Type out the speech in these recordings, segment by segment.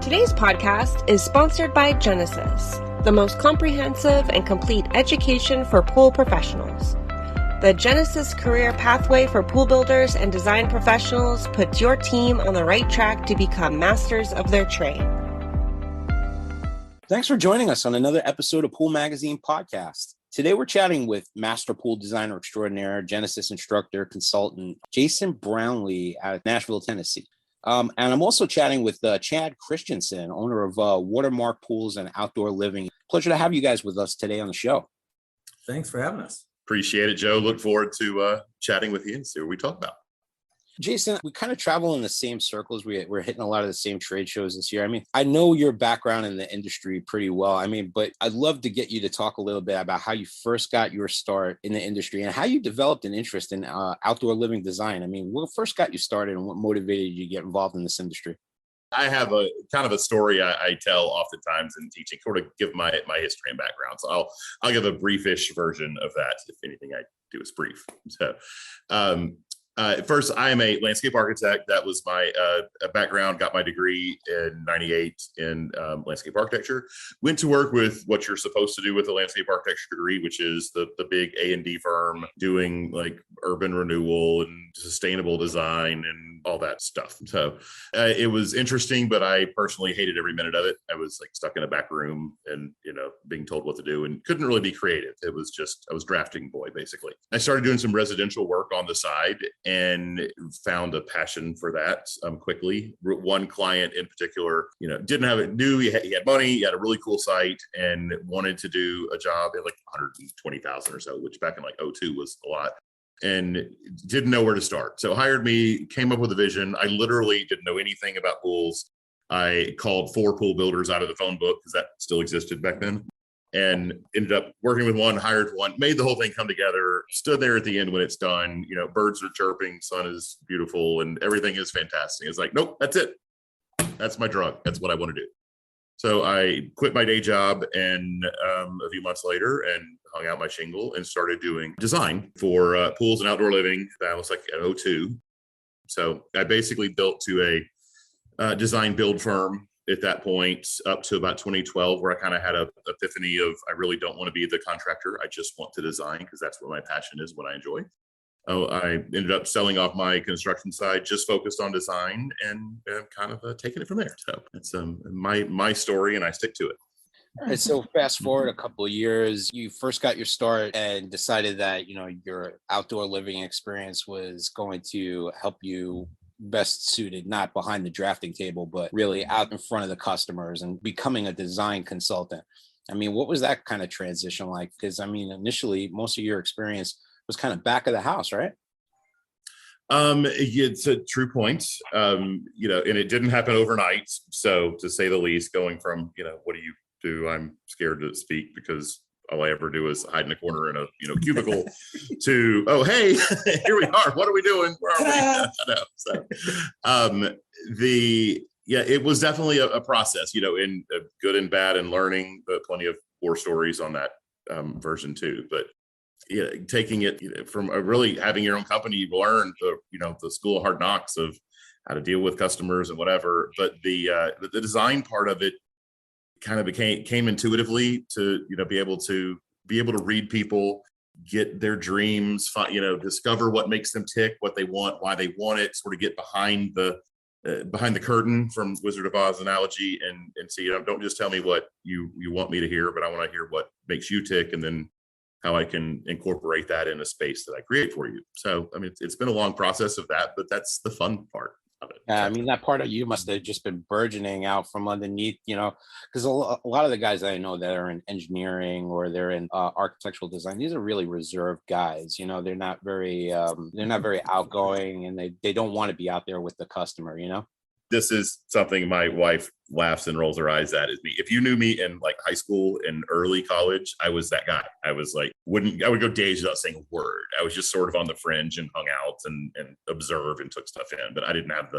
Today's podcast is sponsored by Genesis, the most comprehensive and complete education for pool professionals. The Genesis Career Pathway for Pool Builders and Design Professionals puts your team on the right track to become masters of their trade. Thanks for joining us on another episode of Pool Magazine Podcast. Today we're chatting with Master Pool Designer Extraordinaire, Genesis Instructor, Consultant, Jason Brownlee out of Nashville, Tennessee. And I'm also chatting with Chad Christenson, owner of Watermark Pools and Outdoor Living. Pleasure to have you guys with us today on the show. Thanks for having us. Appreciate it, Joe. Look forward to chatting with you and see what we talk about. Jason, we kind of travel in the same circles. We're hitting a lot of the same trade shows this year. I mean, I know your background in the industry pretty well. I mean, but I'd love to get you to talk a little bit about how you first got your start in the industry and how you developed an interest in outdoor living design. I mean, what first got you started and what motivated you to get involved in this industry? I have a kind of a story I tell oftentimes in teaching, sort of give my history and background. So I'll give a briefish version of that. If anything I do is brief. So, first, I am a landscape architect. That was my background. Got my degree in '98 in landscape architecture. Went to work with what you're supposed to do with a landscape architecture degree, which is the big A&D firm doing like urban renewal and sustainable design and all that stuff. So it was interesting, but I personally hated every minute of it. I was like stuck in a back room and, being told what to do and couldn't really be creative. It was just, I was drafting boy, basically. I started doing some residential work on the side and found a passion for that quickly. One client in particular, didn't have it, knew he had money, he had a really cool site and wanted to do a job at like 120,000 or so, which back in like '02 was a lot, and didn't know where to start. So hired me, came up with a vision. I literally didn't know anything about pools. I called 4 pool builders out of the phone book because that still existed back then, and ended up working with one, hired one, made the whole thing come together, stood there at the end when it's done. Birds are chirping, sun is beautiful, and everything is fantastic. It's like, nope, that's it. That's my drug. That's what I want to do. So I quit my day job and a few months later and hung out my shingle and started doing design for pools and outdoor living. That was like at '02. So I basically built to a design build firm at that point up to about 2012, where I kind of had a epiphany of I really don't want to be the contractor. I just want to design because that's what my passion is, what I enjoy. I ended up selling off my construction side, just focused on design and kind of taking it from there. So it's my story and I stick to it. All right, so fast forward a couple of years, you first got your start and decided that, your outdoor living experience was going to help you best suited, not behind the drafting table, but really out in front of the customers and becoming a design consultant. I mean, what was that kind of transition like? Because initially, most of your experience was kind of back of the house, right? It's a true point. And it didn't happen overnight. So to say the least, going from, what do you do? I'm scared to speak because all I ever do is hide in a corner in a cubicle to, oh, hey, here we are. What are we doing? Where are we? It was definitely a process, in good and bad and learning, but plenty of war stories on that version too. But taking it from really having your own company, you learn the school of hard knocks of how to deal with customers and whatever. But the design part of it kind of came intuitively to be able to read people, get their dreams, discover what makes them tick, what they want, why they want it, sort of get behind the curtain, from Wizard of Oz analogy, and see, don't just tell me what you want me to hear, but I want to hear what makes you tick, and then how I can incorporate that in a space that I create for you. So, it's been a long process of that, but that's the fun part of it. That part of you must have just been burgeoning out from underneath, because a lot of the guys that I know that are in engineering or they're in architectural design, these are really reserved guys. They're not very outgoing, and they don't want to be out there with the customer. This is something my wife laughs and rolls her eyes at, is me. If you knew me in like high school and early college, I was that guy. I was like, I would go days without saying a word. I was just sort of on the fringe and hung out and observed and took stuff in, but I didn't have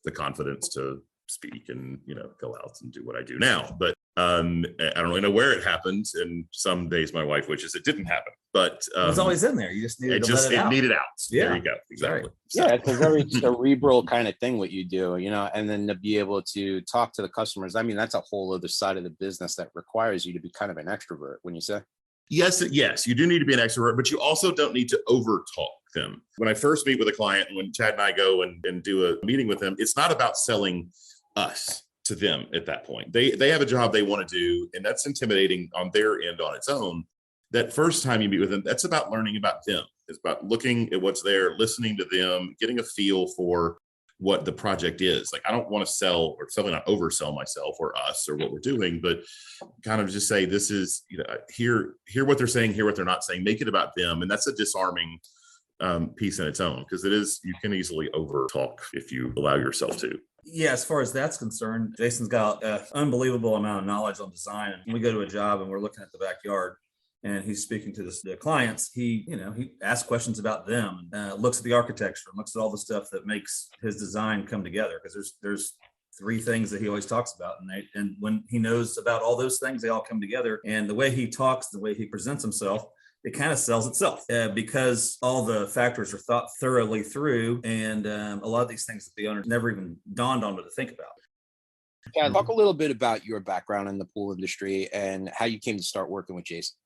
the confidence to speak and, go out and do what I do now. But I don't really know where it happened. And some days my wife wishes it didn't happen, but it was always in there. You just needed to let it out. needed out. Yeah. There you go. Exactly. Right. So. Yeah, it's a very cerebral kind of thing what you do, and then to be able to talk to the customers. I mean, that's a whole other side of the business that requires you to be kind of an extrovert, wouldn't you say? Yes, you do need to be an extrovert, but you also don't need to over talk them. When I first meet with a client, when Chad and I go and do a meeting with them, it's not about selling us to them at that point. They have a job they want to do, and that's intimidating on their end on its own. That first time you meet with them, that's about learning about them. It's about looking at what's there, listening to them, getting a feel for what the project is. Like, I don't want to sell or certainly not oversell myself or us or what we're doing, but kind of just say, this is, hear what they're saying, hear what they're not saying, make it about them. And that's a disarming piece in its own, because you can easily over talk if you allow yourself to. Yeah, as far as that's concerned, Jason's got an unbelievable amount of knowledge on design. And when we go to a job and we're looking at the backyard and he's speaking to the clients, he asks questions about them, looks at the architecture, and looks at all the stuff that makes his design come together. Because there's three things that he always talks about. And when he knows about all those things, they all come together. And the way he talks, the way he presents himself, it kind of sells itself because all the factors are thought thoroughly through, and a lot of these things that the owner never even dawned on to think about. Yeah, talk a little bit about your background in the pool industry and how you came to start working with Jason.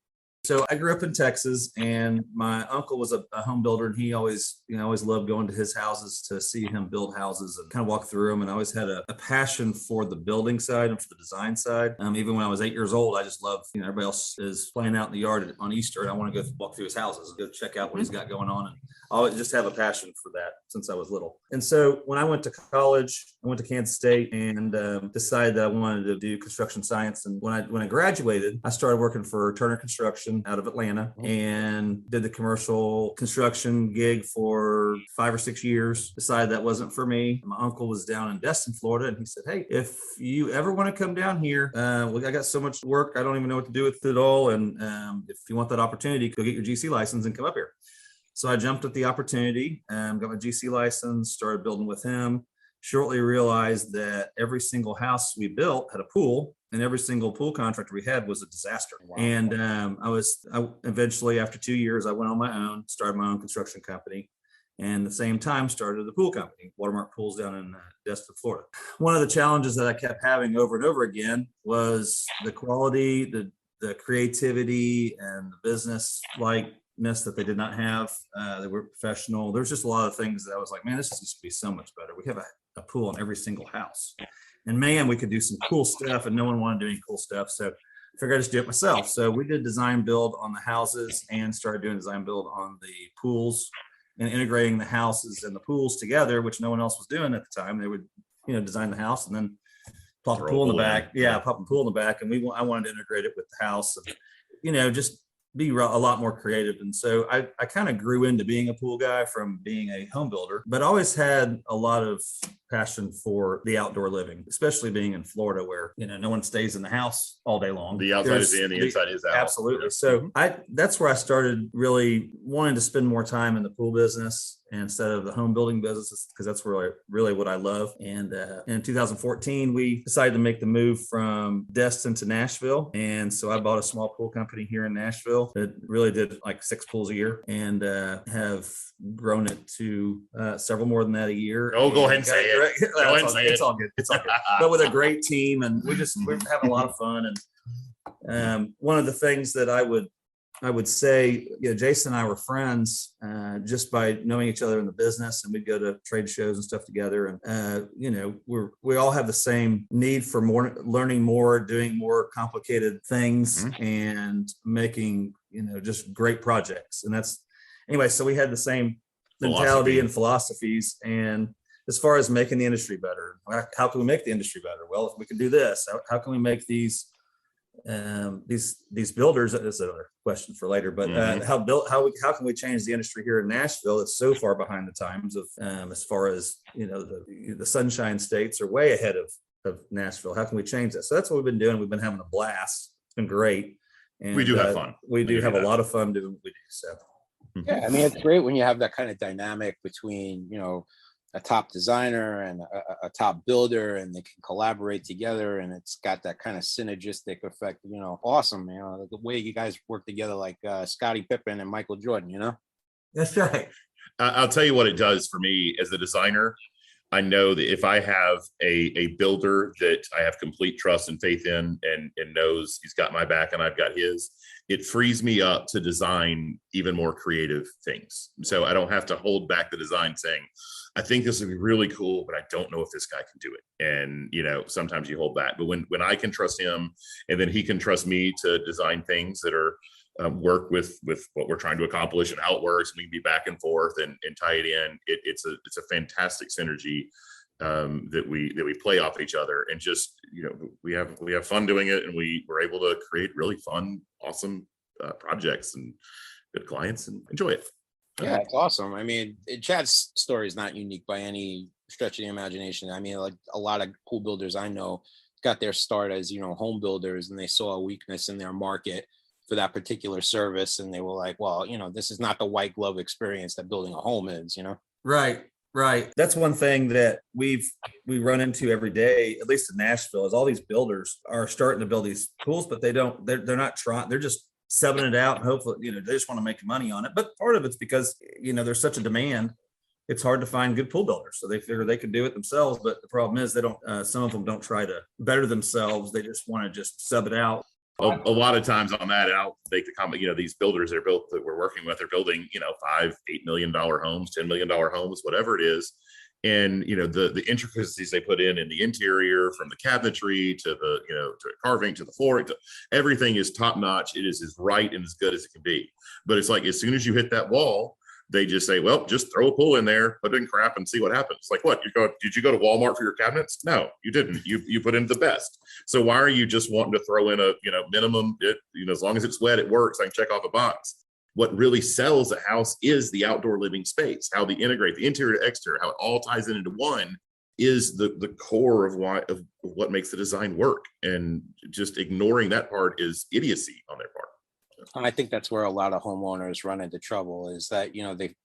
So I grew up in Texas, and my uncle was a home builder, and he always loved going to his houses to see him build houses and kind of walk through them. And I always had a passion for the building side and for the design side. Even when I was 8 years old, I just loved, everybody else is playing out in the yard on Easter, and I want to go walk through his houses and go check out what he's got going on. And I always just have a passion for that since I was little. And so when I went to college, I went to Kansas State and decided that I wanted to do construction science. And when I graduated, I started working for Turner Construction out of Atlanta and did the commercial construction gig for 5 or 6 years. Decided that wasn't for me. My uncle was down in Destin, Florida, and he said, "Hey, if you ever want to come down here, I got so much work, I don't even know what to do with it all. And if you want that opportunity, go get your GC license and come up here." So I jumped at the opportunity, got my GC license, started building with him. Shortly realized that every single house we built had a pool, and every single pool contractor we had was a disaster. Wow. And I eventually, after 2 years, I went on my own, started my own construction company, and at the same time started the pool company, Watermark Pools, down in Destin, Florida. One of the challenges that I kept having over and over again was the quality, the creativity, and the business-like that they did not have. They were professional. There's just a lot of things that I was like, man, this is just be so much better. We have a pool in every single house, and man, we could do some cool stuff, and no one wanted to do any cool stuff. So I figured I'd just do it myself. So we did design build on the houses and started doing design build on the pools and integrating the houses and the pools together, which no one else was doing at the time. They would, design the house and then pop a pool in the back. Yeah, pop a pool in the back. And I wanted to integrate it with the house and, just be a lot more creative. And so I kind of grew into being a pool guy from being a home builder, but always had a lot of passion for the outdoor living, especially being in Florida where, no one stays in the house all day long. The outside is in, the inside is out. Absolutely. So that's where I started really wanting to spend more time in the pool business instead of the home building business, because that's really what I love. And in 2014, we decided to make the move from Destin to Nashville. And so I bought a small pool company here in Nashville that really did like 6 pools a year, and have grown it to several more than that a year. Oh, go ahead and say it. It's all good. It's all good. But with a great team, and we're having a lot of fun. And one of the things that I would say, Jason and I were friends just by knowing each other in the business, and we'd go to trade shows and stuff together. And, we all have the same need for more, learning more, doing more complicated things, and making, just great projects. And anyway, so we had the same mentality and philosophies. And as far as making the industry better, how can we make the industry better? Well, if we can do this, how can we make these builders? That's another question for later, but how can we change the industry here in Nashville? It's so far behind the times of as far as the sunshine states are way ahead of Nashville. How can we change that? So that's what we've been doing. We've been having a blast. It's been great, and we do have fun. We do have a lot of fun doing what we do. So yeah, I mean, it's great when you have that kind of dynamic between a top designer and a top builder, and they can collaborate together, and it's got that kind of synergistic effect. Awesome. The way you guys work together, like Scottie Pippen and Michael Jordan. That's right. I'll tell you what it does for me as a designer. I know that if I have a builder that I have complete trust and faith in and knows he's got my back and I've got his, it frees me up to design even more creative things. So I don't have to hold back the design saying, I think this would be really cool, but I don't know if this guy can do it. And, sometimes you hold back. But when I can trust him and then he can trust me to design things that are work with what we're trying to accomplish and how it works. We can be back and forth and tie it in. It's a fantastic synergy that we play off each other, and just we have fun doing it, and we're able to create really fun, awesome projects and good clients and enjoy it. Yeah, it's awesome. I mean, Chad's story is not unique by any stretch of the imagination. I mean, like a lot of pool builders I know got their start as home builders, and they saw a weakness in their market for that particular service, and they were like, well, this is not the white glove experience that building a home is. Right. That's one thing that we run into every day, at least in Nashville, is all these builders are starting to build these pools, but they're not trying. They're just subbing it out and hopefully, they just want to make money on it. But part of it's because, there's such a demand. It's hard to find good pool builders. So they figure they can do it themselves. But the problem is they don't, some of them don't try to better themselves. They just want to just sub it out. A lot of times on that, and I'll make the comment, these builders that we're working with are building, $5-8 million homes, $10 million homes, whatever it is. And, the intricacies they put in the interior, from the cabinetry to the, to carving, to the flooring, to everything is top notch. It is as right and as good as it can be. But it's like, as soon as you hit that wall, they just say, well, just throw a pool in there, put in crap and see what happens. Like, what? Did you go to Walmart for your cabinets? No, you didn't. You put in the best. So why are you just wanting to throw in a, minimum, as long as it's wet, it works, I can check off a box. What really sells a house is the outdoor living space, how they integrate the interior to exterior, how it all ties into one is the core of what makes the design work. And just ignoring that part is idiocy on their part. And I think that's where a lot of homeowners run into trouble, is that,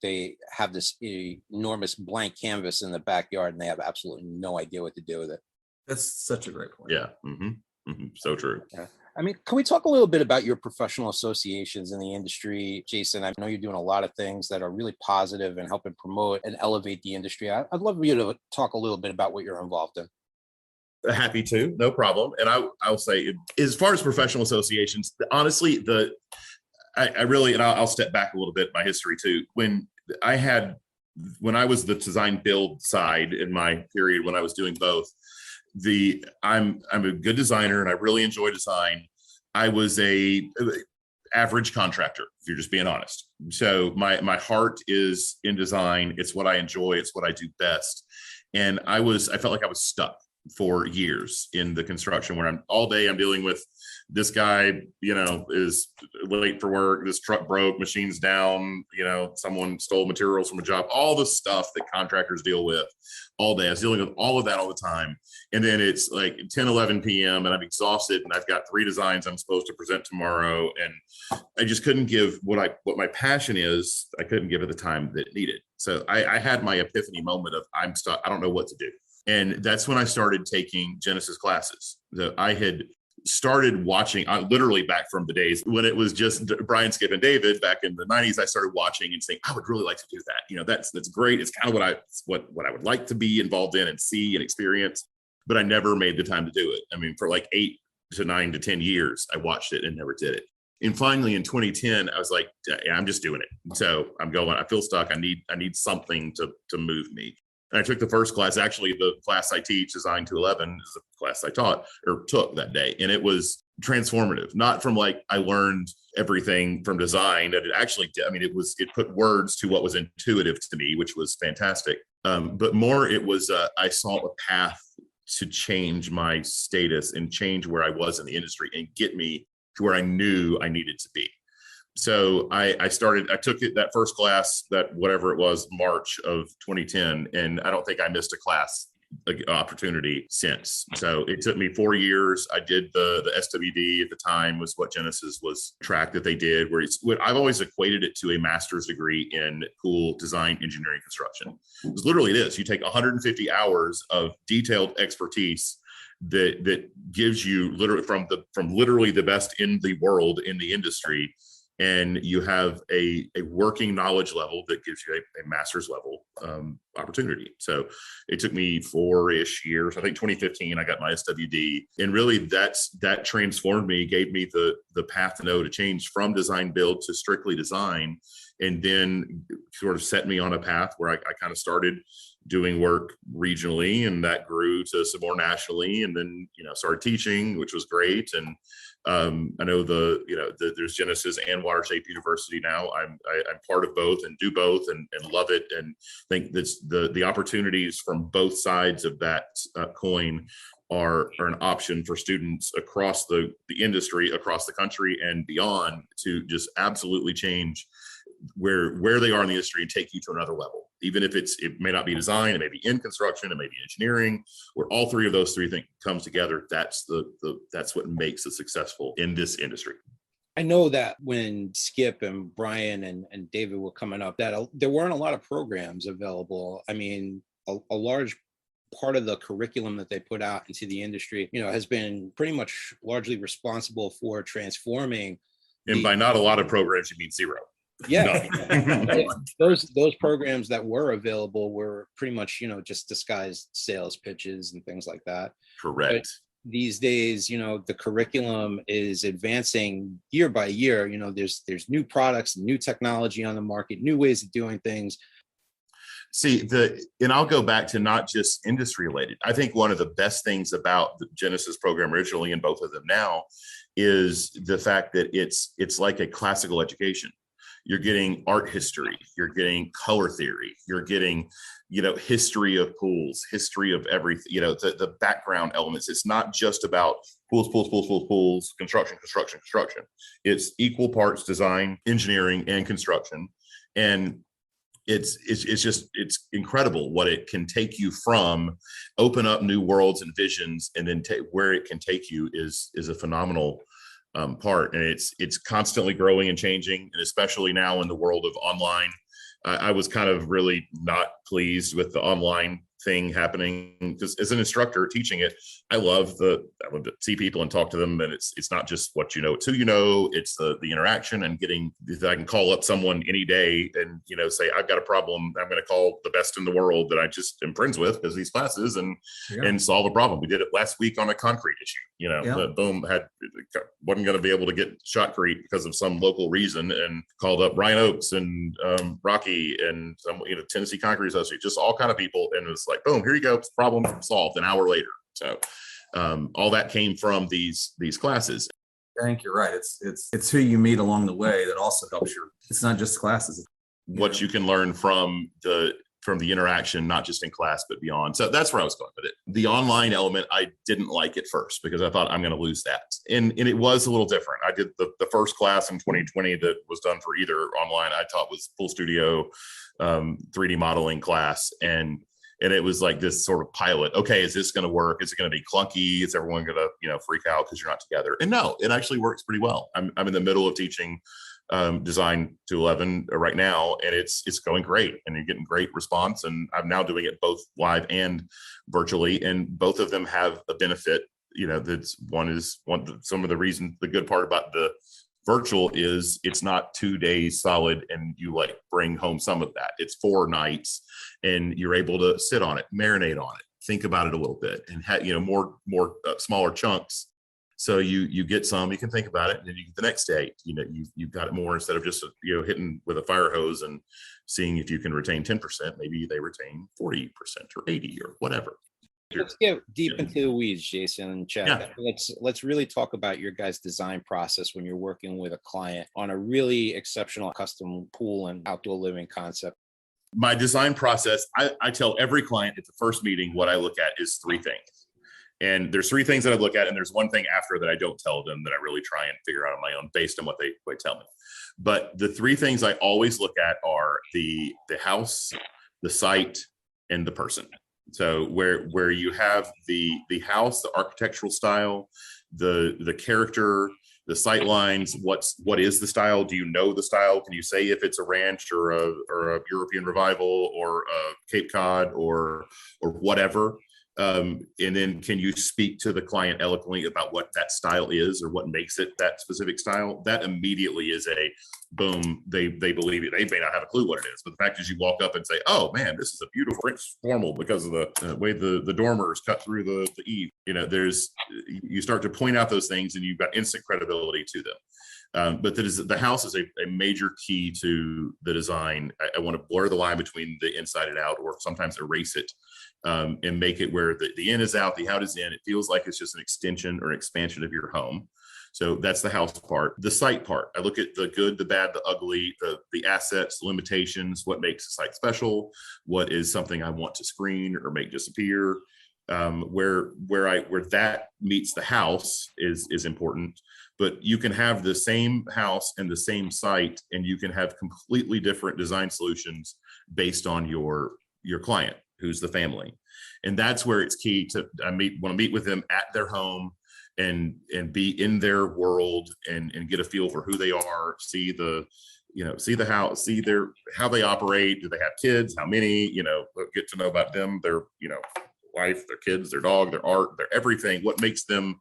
they have this enormous blank canvas in the backyard and they have absolutely no idea what to do with it. That's such a great point. Yeah. Mm-hmm. Mm-hmm. So true. Yeah. I mean, can we talk a little bit about your professional associations in the industry, Jason? I know you're doing a lot of things that are really positive and helping promote and elevate the industry. I'd love you to talk a little bit about what you're involved in. Happy to, no problem. And I'll say, as far as professional associations, honestly, I really, and I'll step back a little bit, my history too. When I was the design build side in my period, when I was doing both, I'm a good designer and I really enjoy design. I was a average contractor, if you're just being honest. So my heart is in design. It's what I enjoy. It's what I do best. And I felt like I was stuck for years in the construction, where I'm dealing with this guy, is late for work. This truck broke, machine's down, someone stole materials from a job, all the stuff that contractors deal with all day. I was dealing with all of that all the time. And then it's like 10, 11 PM and I'm exhausted and I've got 3 designs I'm supposed to present tomorrow. And I just couldn't give what my passion is. I couldn't give it the time that it needed. So I had my epiphany moment of I'm stuck. I don't know what to do. And that's when I started taking Genesis classes. I had started watching, literally back from the days when it was just Brian, Skip, and David back in the 90s. I started watching and saying, I would really like to do that. That's great. It's kind of what I would like to be involved in and see and experience, but I never made the time to do it. I mean, for like 8 to 9 to 10 years, I watched it and never did it. And finally in 2010, I was like, yeah, I'm just doing it. So I'm going, I feel stuck. I need something to move me. And I took the first class, actually the class I teach, Design to 11, is the class I took that day. And it was transformative, not from like, I learned everything from design, that it actually did. I mean, it put words to what was intuitive to me, which was fantastic. But more, it was, I saw a path to change my status and change where I was in the industry and get me to where I knew I needed to be. So I took that first class, that whatever it was, March of 2010, and I don't think I missed a class opportunity since. So it took me 4 years. I did the SWD at the time, was what Genesis was track that they did, where it's what I've always equated it to a master's degree in pool design, engineering, construction. Because literally it is. You take 150 hours of detailed expertise that gives you literally from literally the best in the world in the industry, and you have a working knowledge level that gives you a master's level opportunity. So it took me 4-ish years. I think 2015 I got my SWD, and really that transformed me, gave me the path to know to change from design build to strictly design, and then sort of set me on a path where I kind of started doing work regionally, and that grew to some more nationally, and then started teaching, which was great. And I know there's Genesis and Watershape University now. I'm part of both and do both and love it, and think that's the opportunities from both sides of that coin are an option for students across the industry, across the country and beyond, to just absolutely change where they are in the industry and take you to another level. Even if it may not be design, it may be in construction, it may be engineering, where all three of those three things comes together. That's what makes it successful in this industry. I know that when Skip and Brian and David were coming up, that there weren't a lot of programs available. I mean, a large part of the curriculum that they put out into the industry, has been pretty much largely responsible for transforming. And by not a lot of programs, you mean zero. Yeah. those programs that were available were pretty much, just disguised sales pitches and things like that. Correct. But these days, the curriculum is advancing year by year. There's new products, new technology on the market, new ways of doing things. See, and I'll go back to not just industry related. I think one of the best things about the Genesis program originally, and both of them now, is the fact that it's like a classical education. You're getting art history, you're getting color theory, you're getting, history of pools, history of everything, the background elements. It's not just about pools, construction. It's equal parts design, engineering, and construction. And it's incredible what it can take you from, open up new worlds and visions, and then where it can take you is a phenomenal part. And it's constantly growing and changing, and especially now in the world of online. I was kind of really not pleased with the online thing happening, because as an instructor teaching it, I love to see people and talk to them, and it's not just what it's who it's the interaction, and getting that I can call up someone any day and say I've got a problem, I'm going to call the best in the world that I just am friends with because these classes, and solve a problem. We did it last week on a concrete issue. Boom, wasn't going to be able to get shotcrete because of some local reason, and called up Ryan Oakes and Rocky and some Tennessee Concrete Association, just all kind of people, and it was like, boom, here you go, problem solved an hour later. So all that came from these classes. I think you're right. It's who you meet along the way that also helps you. It's not just classes. What you can learn from the interaction, not just in class, but beyond. So that's where I was going with it. The online element, I didn't like at first because I thought I'm going to lose that. And it was a little different. I did the first class in 2020 that was done for either online. I taught was Full Studio 3D modeling class. And it was like this sort of pilot. Okay, is this going to work? Is it going to be clunky? Is everyone going to freak out because you're not together? And no, it actually works pretty well. I'm in the middle of teaching design to 11 right now, and it's going great, and you're getting great response. And I'm now doing it both live and virtually, and both of them have a benefit. That's some of the reason. The good part about the virtual is it's not 2 days solid and you bring home some of that. It's 4 nights, and you're able to sit on it, marinate on it, think about it a little bit, and have more smaller chunks. So you get some, you can think about it, and then you get the next day, you've got it more, instead of just hitting with a fire hose and seeing if you can retain 10%, maybe they retain 40% or 80 or whatever. Let's get deep into the weeds, Jason and Chad. Yeah. Let's really talk about your guys' design process when you're working with a client on a really exceptional custom pool and outdoor living concept. My design process, I tell every client at the first meeting what I look at is 3 things. And there's 3 things that I look at, and there's one thing after that I don't tell them that I really try and figure out on my own based on what they tell me. But the 3 things I always look at are the house, the site, and the person. So where you have the house, the architectural style, the character, the sight lines, what is the style? Do you know the style? Can you say if it's a ranch or a European revival or a Cape Cod or whatever? And then can you speak to the client eloquently about what that style is or what makes it that specific style? That immediately is a boom. They believe it. They may not have a clue what it is, but the fact is you walk up and say, oh man, this is a beautiful French formal because of the way the dormers cut through the eave. You start to point out those things and you've got instant credibility to them. But the house is a major key to the design. I want to blur the line between the inside and out, or sometimes erase it, and make it where the in is out, the out is in. It feels like it's just an extension or expansion of your home. So that's the house part. The site part, I look at the good, the bad, the ugly, the assets, limitations, what makes a site special, what is something I want to screen or make disappear. Where that meets the house is important. But you can have the same house and the same site, and you can have completely different design solutions based on your client, who's the family. And that's where it's key to want to meet with them at their home and be in their world and get a feel for who they are, see the house, see how they operate. Do they have kids? How many? Get to know about them, their wife, their kids, their dog, their art, their everything. What makes them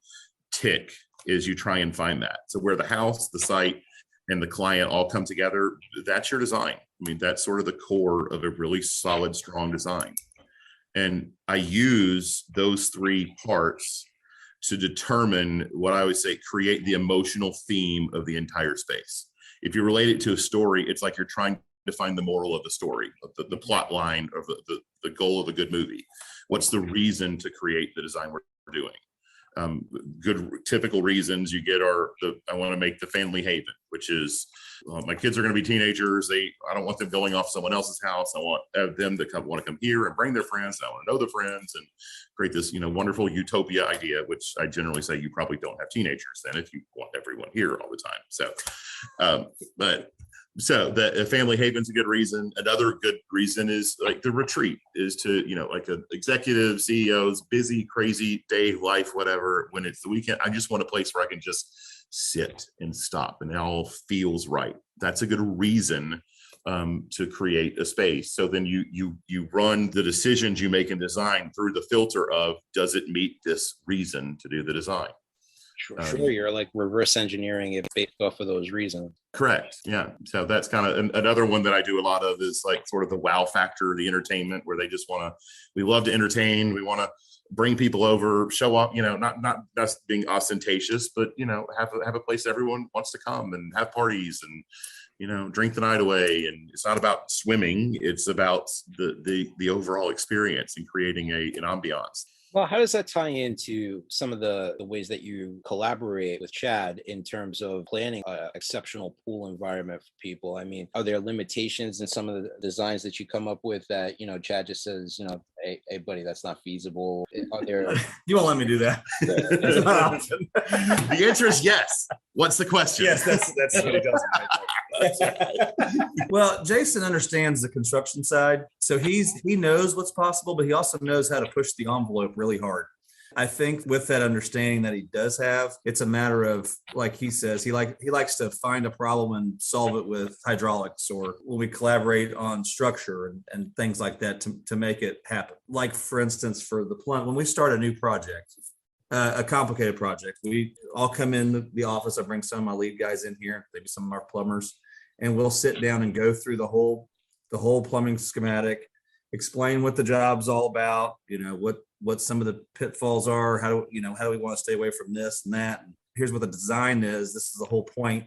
tick is you try and find that. So where the house, the site, and the client all come together, that's your design. I mean, that's sort of the core of a really solid, strong design. And I use those three parts to determine what I always say, create the emotional theme of the entire space. If you relate it to a story, it's like you're trying to find the moral of the story, the plot line of the goal of a good movie. What's the reason to create the design we're doing? Good typical reasons you get I want to make the family haven, which is my kids are going to be teenagers. I don't want them going off someone else's house. I want them to want to come here and bring their friends. I want to know the friends and create this, wonderful utopia idea, which I generally say you probably don't have teenagers then if you want everyone here all the time. So the family haven's a good reason. Another good reason is like the retreat is to, like an executive, CEO's busy, crazy day, life, whatever. When it's the weekend, I just want a place where I can just sit and stop and it all feels right. That's a good reason to create a space. So then you run the decisions you make in design through the filter of, does it meet this reason to do the design? Sure, you're like reverse engineering it based off of those reasons. Correct. Yeah. So that's kind of another one that I do a lot of is like sort of the wow factor, the entertainment, where they just we love to entertain. We want to bring people over, show up, not just being ostentatious, but, have a place everyone wants to come and have parties and, drink the night away. And it's not about swimming. It's about the overall experience and creating an ambiance. Well, how does that tie into some of the ways that you collaborate with Chad in terms of planning an exceptional pool environment for people? I mean, are there limitations in some of the designs that you come up with that, Chad just says, hey buddy, that's not feasible? Are there... You won't let me do that. The answer is yes. What's the question? Yes, that's what he does. Well, Jason understands the construction side, so he knows what's possible, but he also knows how to push the envelope really hard. I think with that understanding that he does have, it's a matter of, like he says, he likes to find a problem and solve it with hydraulics, or when we collaborate on structure and things like that to make it happen. Like, for instance, for the plant, when we start a new project, a complicated project, we all come in the office. I bring some of my lead guys in here, maybe some of our plumbers, and we'll sit down and go through the whole plumbing schematic, explain what the job's all about, what some of the pitfalls are, how do we want to stay away from this and that. And here's what the design is. This is the whole point.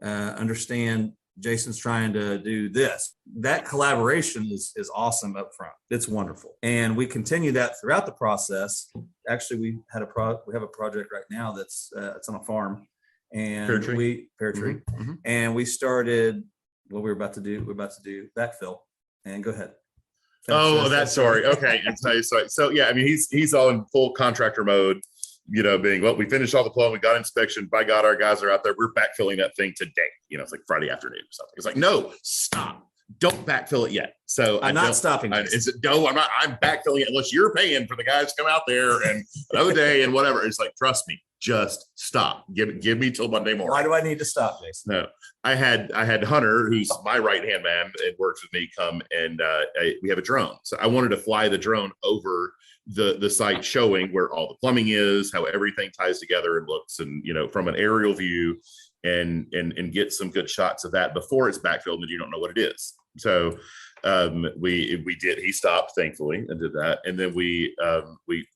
Understand Jason's trying to do this. That collaboration is awesome up front. It's wonderful. And we continue that throughout the process. Actually, we have a project right now that's it's on a farm, and pear tree. Mm-hmm. And we started what we're about to do backfill. And go ahead. That's sorry. Okay. Sorry. So yeah, I mean, he's all in full contractor mode, we finished all the plumbing, we got inspection. By God, our guys are out there. We're backfilling that thing today. It's like Friday afternoon or something. It's like, no, stop. don't backfill it yet. So I'm not stopping. I'm not. I'm backfilling it unless you're paying for the guys to come out there and another day and whatever. It's like, trust me, just stop. Give me till Monday morning. Why do I need to stop, Jason? No, I had Hunter, who's my right hand man and works with me, come and we have a drone. So I wanted to fly the drone over the site, showing where all the plumbing is, how everything ties together and looks, and from an aerial view, and get some good shots of that before it's backfilled and you don't know what it is. So we did. He stopped, thankfully, and did that, and then we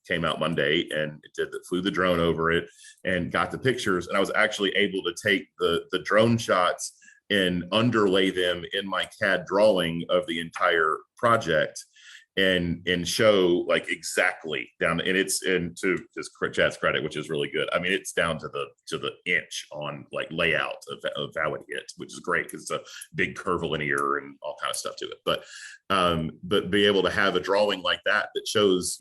came out Monday and flew the drone over it and got the pictures. And I was actually able to take the drone shots and underlay them in my CAD drawing of the entire project and show like exactly down, and to just Chad's credit, which is really good. I mean, it's down to the inch on like layout of how it hit, which is great because it's a big curvilinear and all kind of stuff to it. But be able to have a drawing like that shows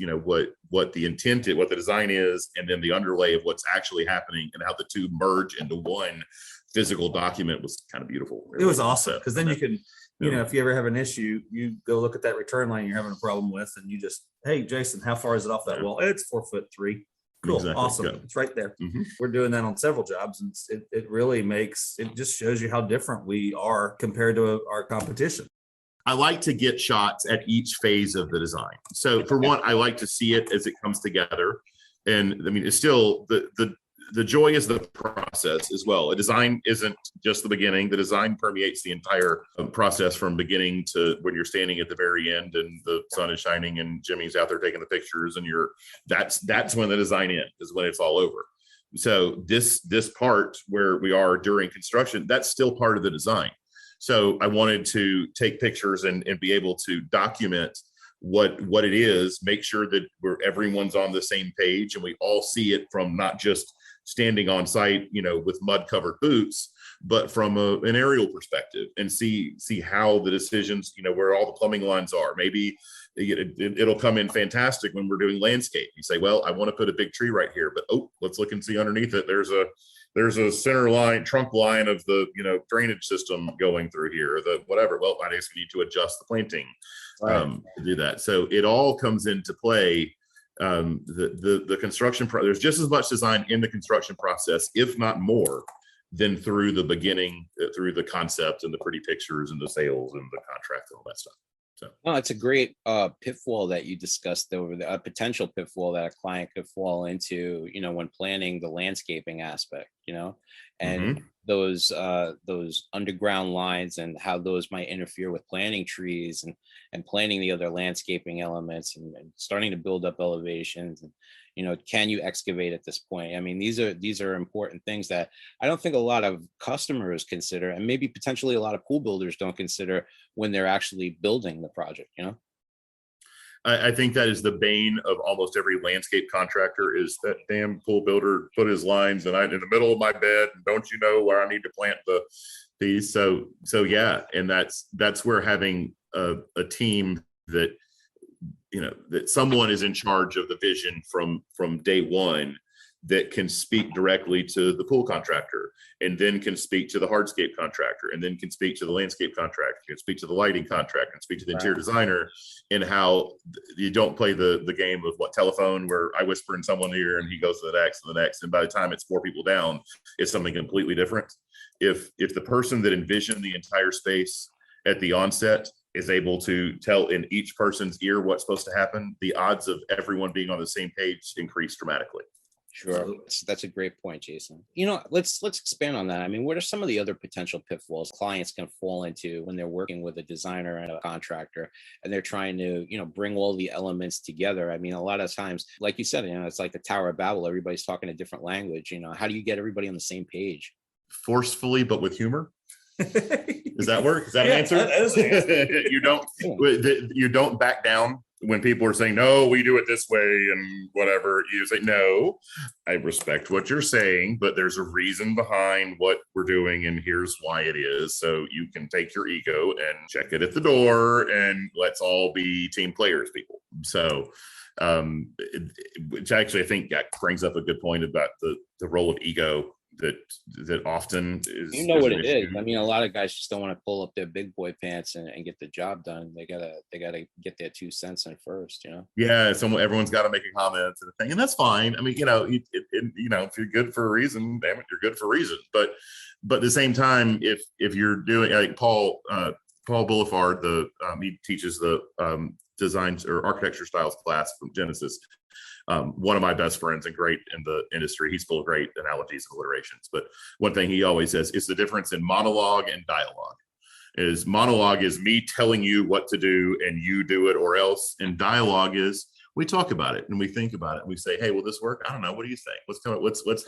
what the intent is, what the design is, and then the underlay of what's actually happening and how the two merge into one physical document was kind of beautiful. It was awesome because then you can. If you ever have an issue, you go look at that return line you're having a problem with, and you just, hey, Jason, how far is it off that wall? It's 4'3". Cool. Exactly. Awesome. Good. It's right there. Mm-hmm. We're doing that on several jobs, and it really it just shows you how different we are compared to our competition. I like to get shots at each phase of the design. So for one, I like to see it as it comes together. And I mean, it's still the joy is the process as well. A design isn't just the beginning. The design permeates the entire process from beginning to when you're standing at the very end and the sun is shining and Jimmy's out there taking the pictures, and that's when the design ends, is when it's all over. So this part where we are during construction, that's still part of the design. So I wanted to take pictures and be able to document what it is, make sure that everyone's on the same page and we all see it from not just standing on site, with mud covered boots, but from an aerial perspective, and see how the decisions, where all the plumbing lines are. Maybe it'll come in fantastic when we're doing landscape. You say, well, I want to put a big tree right here, but let's look and see underneath it. There's a center line, trunk line of the, drainage system going through here, the whatever. Well, I guess we need to adjust the planting to do that. So it all comes into play. The construction there's just as much design in the construction process, if not more, than through the beginning, through the concept and the pretty pictures and the sales and the contract and all that stuff. So it's a great pitfall that you discussed over a potential pitfall that a client could fall into, when planning the landscaping aspect, and those underground lines and how those might interfere with planting trees and planning the other landscaping elements and starting to build up elevations. And, can you excavate at this point? I mean, these are important things that I don't think a lot of customers consider, and maybe potentially a lot of pool builders don't consider when they're actually building the project, I think that is the bane of almost every landscape contractor, is that damn pool builder put his lines and in the middle of my bed, and don't you know where I need to plant these? So yeah, and that's where having a team that that someone is in charge of the vision from day one, that can speak directly to the pool contractor, and then can speak to the hardscape contractor, and then can speak to the landscape contractor, can speak to the lighting contractor, and speak to the interior designer, and how you don't play the game of telephone where I whisper in someone here and he goes to the next and the next, and by the time it's 4 people down, it's something completely different. If the person that envisioned the entire space at the onset is able to tell in each person's ear what's supposed to happen, the odds of everyone being on the same page increase dramatically. Sure. That's a great point, Jason. Let's expand on that. I mean, what are some of the other potential pitfalls clients can fall into when they're working with a designer and a contractor and they're trying to, bring all the elements together? I mean, a lot of times, like you said, it's like the Tower of Babel. Everybody's talking a different language. How do you get everybody on the same page? Forcefully, but with humor. Does that work? Is that an answer? That is an answer. You don't back down when people are saying, no, we do it this way and whatever. You say, no, I respect what you're saying, but there's a reason behind what we're doing, and here's why it is. So you can take your ego and check it at the door, and let's all be team players, people. So which actually I think that brings up a good point about the role of ego that often is, you know what an it issue. is. I mean, a lot of guys just don't want to pull up their big boy pants and get the job done. They gotta get their 2 cents in first, you know. Yeah, everyone's got to make a comment and a thing, and that's fine. I mean, you know, if you're good for a reason, damn it, you're good for a reason. But at the same time, if you're doing like Paul Boulevard, he teaches the design or architecture styles class from Genesis. One of my best friends and great in the industry. He's full of great analogies and alliterations. But one thing he always says is the difference in monologue and dialogue. Is monologue is me telling you what to do and you do it or else. And dialogue is we talk about it and we think about it. And we say, hey, will this work? I don't know. What do you think? Let's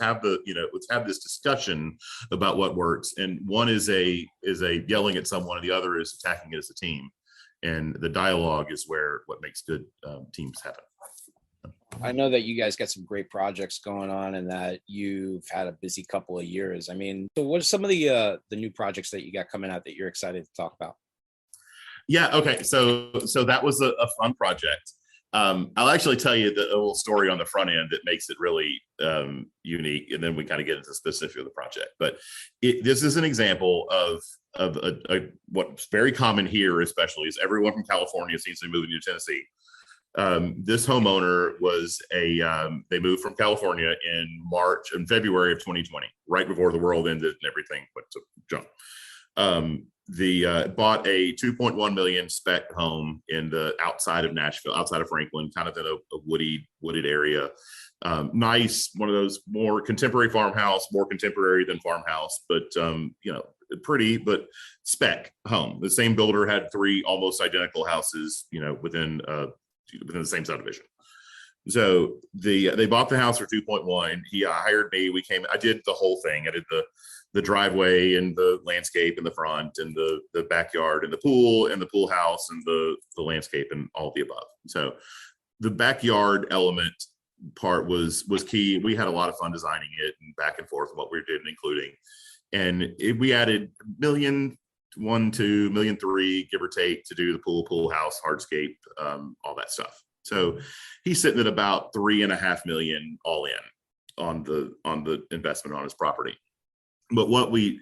have this discussion about what works. And one is a yelling at someone and the other is attacking it as a team. And the dialogue is what makes good teams happen. I know that you guys got some great projects going on and that you've had a busy couple of years. I mean, so what are some of the new projects that you got coming out that you're excited to talk about? Yeah. Okay. So that was a fun project. I'll actually tell you a little story on the front end that makes it really unique, and then we kind of get into the specifics of the project. But this is an example of what's very common here, especially, is everyone from California seems to be moving to Tennessee. This homeowner was they moved from California in February of 2020, right before the world ended and everything went to junk. Bought a 2.1 million spec home in the outside of Nashville, outside of Franklin, kind of in a wooded area. Nice, one of those more contemporary farmhouse, more contemporary than farmhouse, but pretty, but spec home. The same builder had 3 almost identical houses, within the same subdivision. So they bought the house for 2.1. He hired me. I did the whole thing. I did the driveway and the landscape in the front and the backyard and the pool house and the landscape and all of the above. So the backyard element part was key. We had a lot of fun designing it and back and forth what we did, including, and we added $1.1 million to $1.3 million, give or take, to do the pool house, hardscape, all that stuff. So he's sitting at about $3.5 million all in on the investment on his property. But what we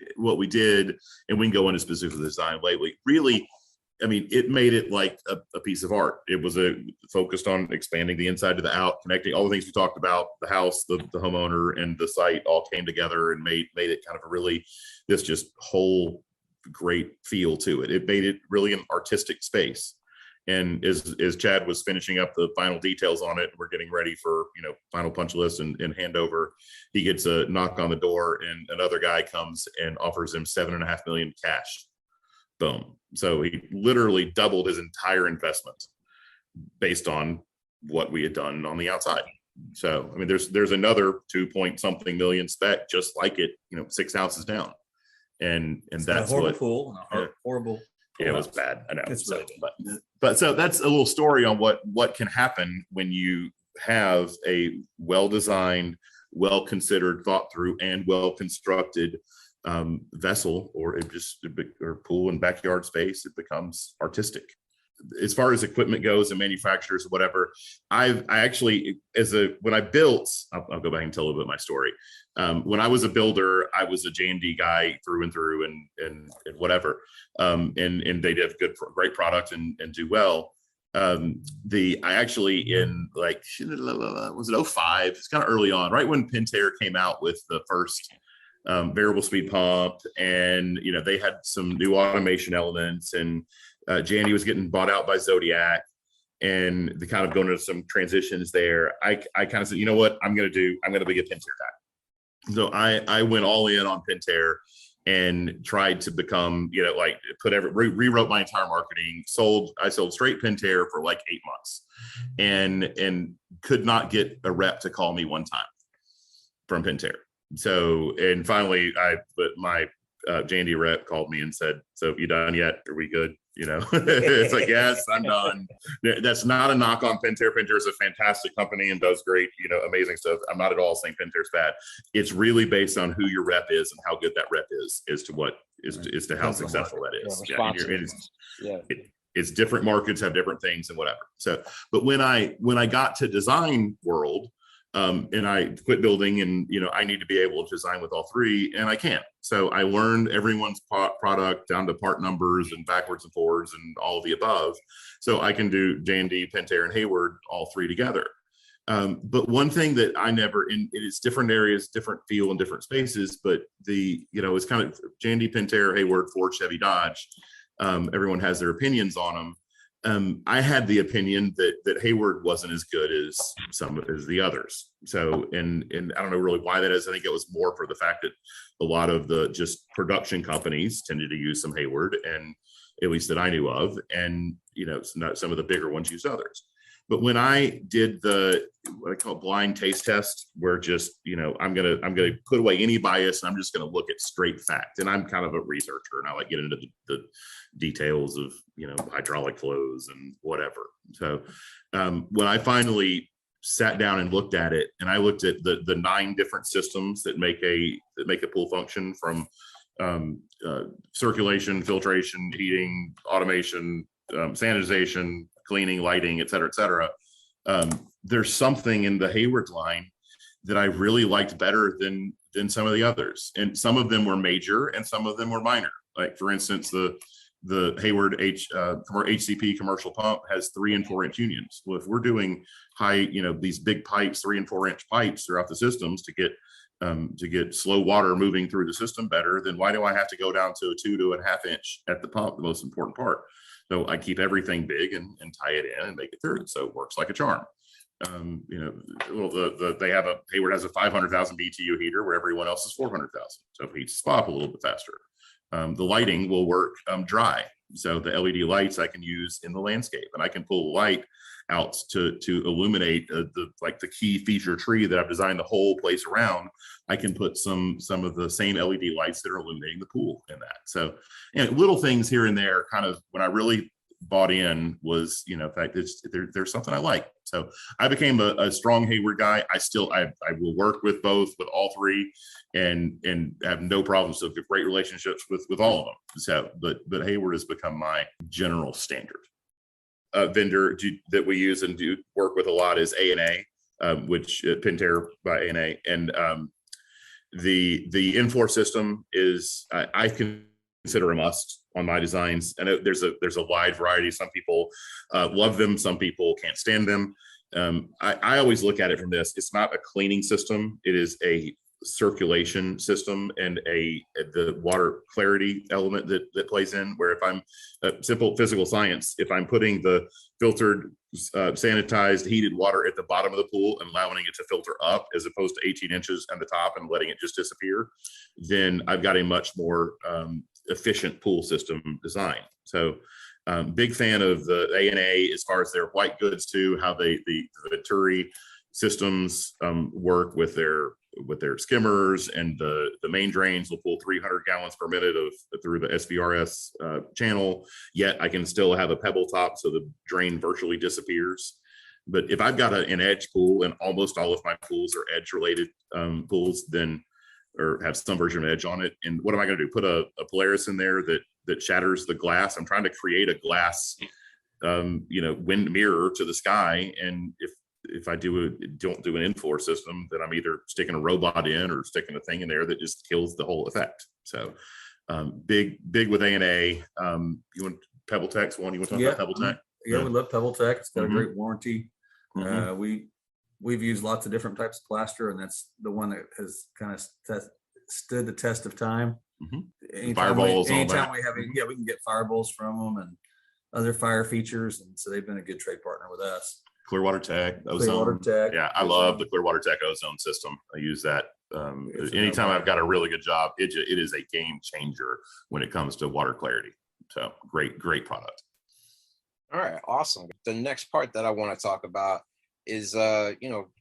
did, and we can go into specifics of the design lately, really, I mean, it made it like a piece of art. It was focused on expanding the inside to the out, connecting all the things we talked about, the house, the homeowner, and the site all came together and made it kind of a really, this just whole great feel to it. It made it really an artistic space. And as Chad was finishing up the final details on it, we're getting ready for, final punch list and handover. He gets a knock on the door and another guy comes and offers him $7.5 million cash. Boom. So he literally doubled his entire investment based on what we had done on the outside. So, I mean, there's another 2-point-something million spec just like it, 6 houses down. And that's horrible what pool, horrible. Yeah, it was bad. I know. It's so, really bad. But so that's a little story on what can happen when you have a well-designed, well-considered, thought through, and well-constructed vessel or pool and backyard space. It becomes artistic. As far as equipment goes and manufacturers, whatever, I actually, when I built, I'll go back and tell a little bit of my story. When I was a builder, I was a J&D guy through and through and whatever. And they did great product and do well. I actually in like, was it 05? It's kind of early on, right when Pentair came out with the first variable speed pump, and they had some new automation elements, and J&D was getting bought out by Zodiac, and they kind of going into some transitions there. I kind of said, you know what, I'm going to be a Pentair guy. So I went all in on Pentair and tried to become, rewrote my entire marketing. I sold straight Pentair for like 8 months, and could not get a rep to call me one time from Pentair. So, and finally, my J&D rep called me and said, "So you done yet? Are we good?" It's like, yes, I'm done. That's not a knock on Pentair. Pentair is a fantastic company and does great, amazing stuff. I'm not at all saying Pentair's bad. It's really based on who your rep is and how good that rep is to what is to how successful that is. It's different markets have different things and whatever. So, but when I got to design world, And I quit building, and I need to be able to design with all three, and I can't. So I learned everyone's product down to part numbers and backwards and forwards and all of the above, so I can do J&D, Pentair, and Hayward all three together. But one thing that I never, and it's different areas, different feel in different spaces, but it's kind of J&D, Pentair, Hayward, Ford, Chevy, Dodge. Everyone has their opinions on them. I had the opinion that Hayward wasn't as good as the others. So, and I don't know really why that is. I think it was more for the fact that a lot of the just production companies tended to use some Hayward, and at least that I knew of, and some of the bigger ones used others. But when I did what I call blind taste test, where just I'm gonna put away any bias, and I'm just gonna look at straight fact. And I'm kind of a researcher, and I like get into the details of hydraulic flows and whatever. So when I finally sat down and looked at it, and I looked at the 9 different systems that make a pool function, from circulation, filtration, heating, automation, sanitization, cleaning, lighting, et cetera, there's something in the Hayward line that I really liked better than some of the others. And some of them were major and some of them were minor. Like, for instance, the Hayward HCP commercial pump has 3 and 4 inch unions. Well, if we're doing high, these big pipes, 3 and 4 inch pipes throughout the systems to get slow water moving through the system better, then why do I have to go down to a 2 to 1/2 inch at the pump, the most important part? So I keep everything big and tie it in and make it through. So it works like a charm. Hayward has a 500,000 BTU heater where everyone else is 400,000. So it heats the spot up a little bit faster. The lighting will work dry. So the LED lights I can use in the landscape, and I can pull the light out to illuminate the key feature tree that I've designed the whole place around. I can put some of the same LED lights that are illuminating the pool in that. So, little things here and there, kind of when I really bought in was, in fact, there's something I like. So I became a strong Hayward guy. I will work with all three, and have no problems. So great relationships with all of them. So, but Hayward has become my general standard. Vendor that we use and do work with a lot is A&A, which Pentair by A&A, and the in-floor system is I consider a must on my designs. And there's a wide variety. Some people love them, some people can't stand them. I always look at it from this: it's not a cleaning system; it is a circulation system and the water clarity element that plays in. Where if I'm simple physical science, if I'm putting the filtered, sanitized, heated water at the bottom of the pool and allowing it to filter up as opposed to 18 inches at the top and letting it just disappear, then I've got a much more efficient pool system design. So big fan of the A&A as far as their white goods too, how the Venturi systems work with their skimmers, and the main drains will pull 300 gallons per minute through the SVRS channel, yet I can still have a pebble top so the drain virtually disappears. But if I've got an edge pool, and almost all of my pools are edge related pools, then or have some version of edge on it, and what am I going to do? Put a Polaris in there that shatters the glass? I'm trying to create a glass wind mirror to the sky, and if I don't do an in-floor system, then I'm either sticking a robot in or sticking a thing in there that just kills the whole effect. So big with A&A. You want PebbleTech? You want to talk about PebbleTech? Yeah, we love PebbleTech. It's got a great warranty. We've used lots of different types of plaster, and that's the one that has kind of stood the test of time. Fireballs, anytime we can get fireballs from them and other fire features, and so they've been a good trade partner with us. Clearwater Tech, Ozone. Yeah, I love the Clearwater Tech Ozone system. I use that anytime I've got a really good job. It is a game changer when it comes to water clarity. So great product. All right, awesome. The next part that I want to talk about is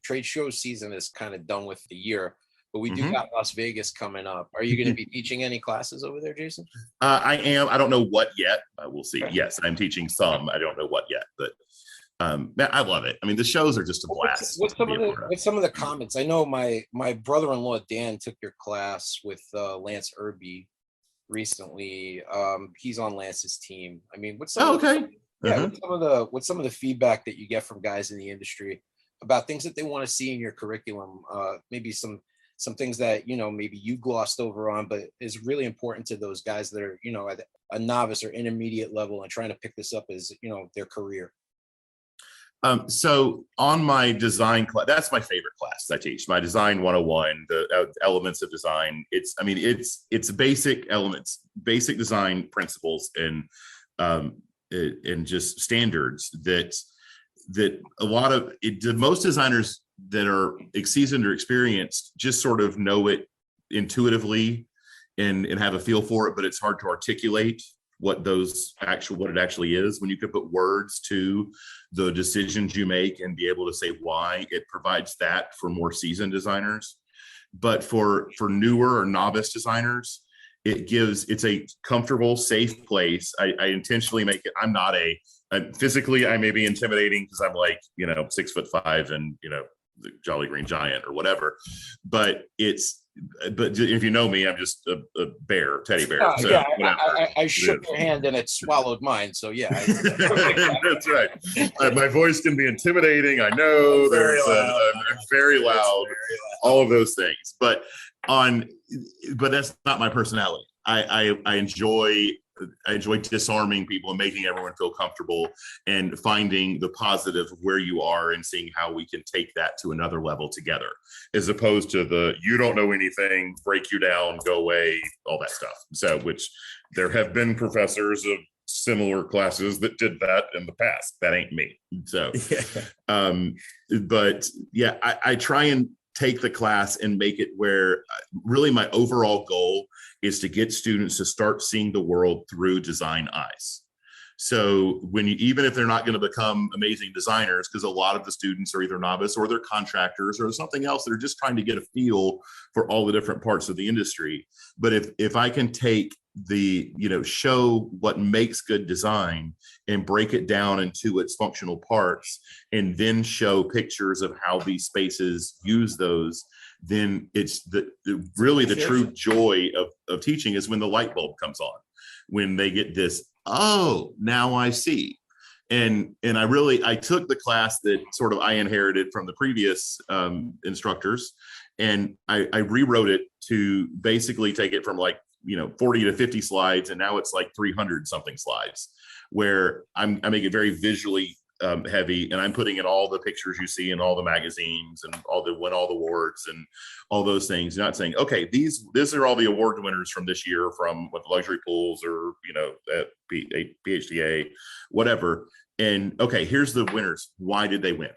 trade show season is kind of done with the year, but we do got Las Vegas coming up. Are you going to be teaching any classes over there, Jason? I am. I don't know what yet. We'll see. Okay. Yes, I'm teaching some. I don't know what yet, but I love it. I mean, the shows are just a blast. What's some of the comments? I know my brother-in-law Dan took your class with Lance Irby recently. He's on Lance's team. I mean, what's some of the feedback that you get from guys in the industry about things that they want to see in your curriculum, maybe some things that, maybe you glossed over on, but is really important to those guys that are, at a novice or intermediate level and trying to pick this up as, their career. So on my design class, that's my favorite class I teach, my design 101, the elements of design. It's basic elements, basic design principles and just standards that a lot of most designers that are seasoned or experienced just sort of know it intuitively and have a feel for it, but it's hard to articulate what it actually is. When you can put words to the decisions you make and be able to say why, it provides that for more seasoned designers. But for newer or novice designers, it's a comfortable, safe place. I intentionally make it, physically I may be intimidating because I'm like, 6'5" and, the Jolly Green Giant or whatever, but if you know me, I'm just a teddy bear. So yeah, I shook your hand and it swallowed mine. So yeah. That's right. My voice can be intimidating. I know there's very loud, all of those things, but that's not my personality. I enjoy disarming people and making everyone feel comfortable and finding the positive of where you are and seeing how we can take that to another level together, as opposed to you don't know anything, break you down, go away, all that stuff. So, which there have been professors of similar classes that did that in the past. That ain't me. So, but yeah, I try and take the class and make it where really my overall goal is to get students to start seeing the world through design eyes. So even if they're not going to become amazing designers, because a lot of the students are either novice or they're contractors or something else, they're just trying to get a feel for all the different parts of the industry. But if I can take show what makes good design and break it down into its functional parts, and then show pictures of how these spaces use those, then it's the true joy of teaching is when the light bulb comes on, when they get this, oh, now I see. And I took the class that sort of I inherited from the previous instructors, and I rewrote it to basically take it from 40 to 50 slides, and now it's like 300 something slides, where I make it very visually heavy, and I'm putting in all the pictures you see in all the magazines and win all the awards and all those things. You're not saying, okay, these are all the award winners from this year from what luxury pools or PHDA, whatever. And okay, here's the winners. Why did they win?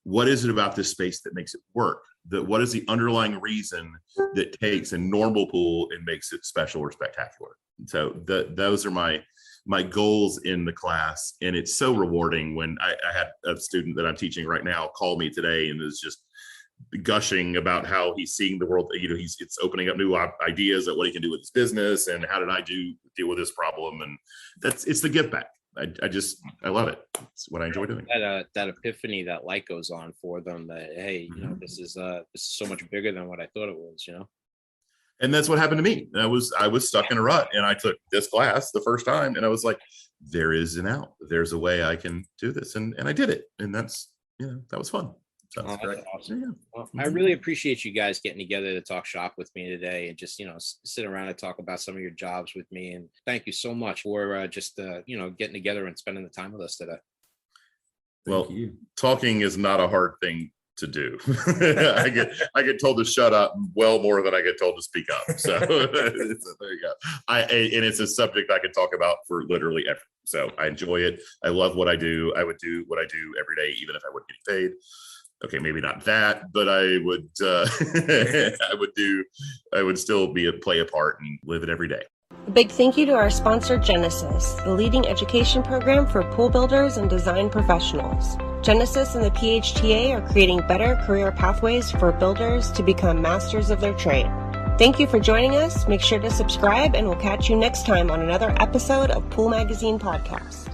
What is it about this space that makes it work? What is the underlying reason that takes a normal pool and makes it special or spectacular? So those are my goals in the class. And it's so rewarding when I had a student that I'm teaching right now call me today and is just gushing about how he's seeing the world. It's opening up new ideas of what he can do with his business and how did I deal with this problem. And it's the give back. I love it. It's what I enjoy doing. That epiphany, that light goes on for them that, hey, this is so much bigger than what I thought it was, And that's what happened to me. I was stuck in a rut, and I took this class the first time, and I was like, there is an out. There's a way I can do this, and I did it, and that's that was fun. So that's awesome. Yeah. Well, I really appreciate you guys getting together to talk shop with me today and just sit around and talk about some of your jobs with me. And thank you so much for just getting together and spending the time with us today. Well, talking is not a hard thing to do. I get told to shut up well more than I get told to speak up. So there you go. And it's a subject I could talk about for literally ever. So I enjoy it. I love what I do. I would do what I do every day, even if I wasn't getting paid. Okay, maybe not that, but I would I would still play a part and live it every day. A big thank you to our sponsor, Genesis, the leading education program for pool builders and design professionals. Genesis and the PHTA are creating better career pathways for builders to become masters of their trade. Thank you for joining us. Make sure to subscribe, and we'll catch you next time on another episode of Pool Magazine Podcast.